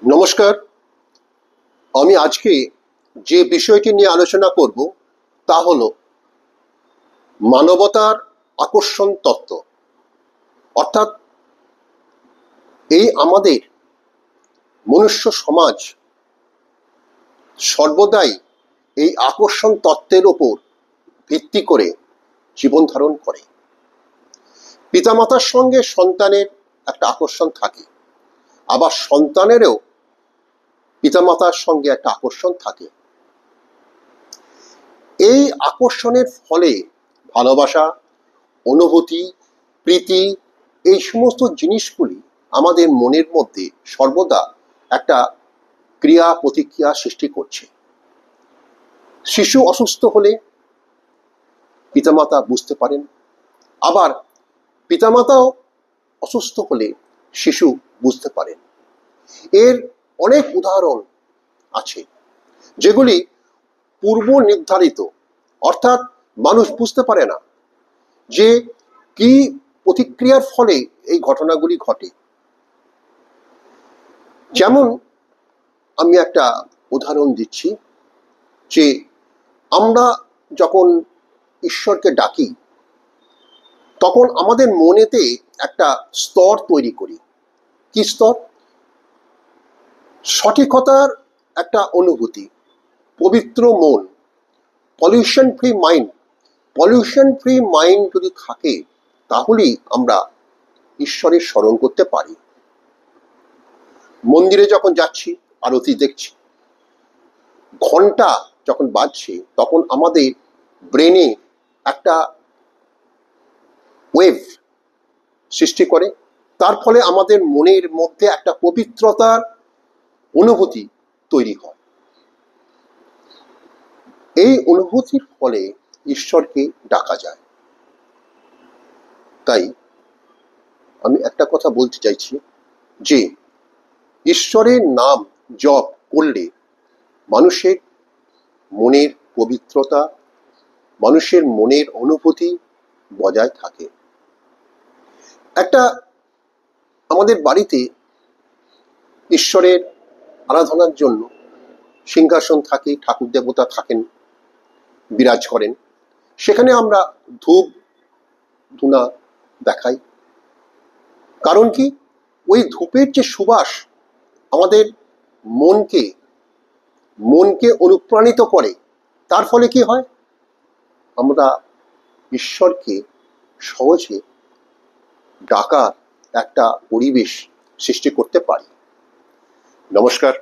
নমস্কার। আমি আজকে যে বিষয়টি নিয়ে আলোচনা করব তা হলো মানবতার আকর্ষণ তত্ত্ব। অর্থাৎ এই আমাদের মনুষ্য সমাজ সর্বদাই এই আকর্ষণ তত্ত্বের ওপর ভিত্তি করে জীবন ধারণ করে। পিতামাতার সঙ্গে সন্তানের একটা আকর্ষণ থাকে, আবার সন্তানেরও পিতামাতার সঙ্গে একটা আকর্ষণ থাকে। এই আকর্ষণের ফলে ভালোবাসা, অনুভূতি, প্রীতি, এই সমস্ত জিনিসগুলি আমাদের মনের মধ্যে সর্বদা একটা ক্রিয়া প্রতিক্রিয়া সৃষ্টি করছে। শিশু অসুস্থ হলে পিতামাতা বুঝতে পারেন, আবার পিতামাতাও অসুস্থ হলে শিশু বুঝতে পারেন। এর অনেক উদাহরণ আছে যেগুলি পূর্ব নির্ধারিত, অর্থাৎ মানুষ বুঝতে পারে না যে কি প্রতিক্রিয়ার ফলে এই ঘটনাগুলি ঘটে। যেমন আমি একটা উদাহরণ দিচ্ছি যে আমরা যখন ঈশ্বরকে ডাকি তখন আমাদের মনেতে একটা স্তর তৈরি করি। কি স্তর? সঠিকতার একটা অনুভূতি, পবিত্র মন, pollution free mind. Pollution free mind যদি থাকে তাহলেই আমরা ঈশ্বরের স্মরণ করতে পারি। মন্দিরে যখন যাচ্ছি, আরতি দেখছি, ঘন্টা যখন বাজছে তখন আমাদের ব্রেনে একটা ওয়েভ সৃষ্টি করে, তার ফলে আমাদের মনের মধ্যে একটা পবিত্রতার অনুভূতি তৈরি হয়। এই অনুভূতির ফলে ঈশ্বরকে ডাকা যায়। তাই আমি একটা কথা বলতে চাইছি যে ঈশ্বরের নাম জপ করলে মানুষের মনের পবিত্রতা, মানুষের মনের অনুভূতি বজায় থাকে। একটা আমাদের বাড়িতে ঈশ্বরের আরাধনার জন্য সিংহাসন থাকে, ঠাকুর দেবতা থাকেন, বিরাজ করেন। সেখানে আমরা ধূপ ধুনা দেখাই। কারণ কি? ওই ধূপের যে সুবাস আমাদের মনকে অনুপ্রাণিত করে, তার ফলে কি হয়? আমরা ঈশ্বরকে সহজে ডাকার একটা পরিবেশ সৃষ্টি করতে পারি। নমস্কার।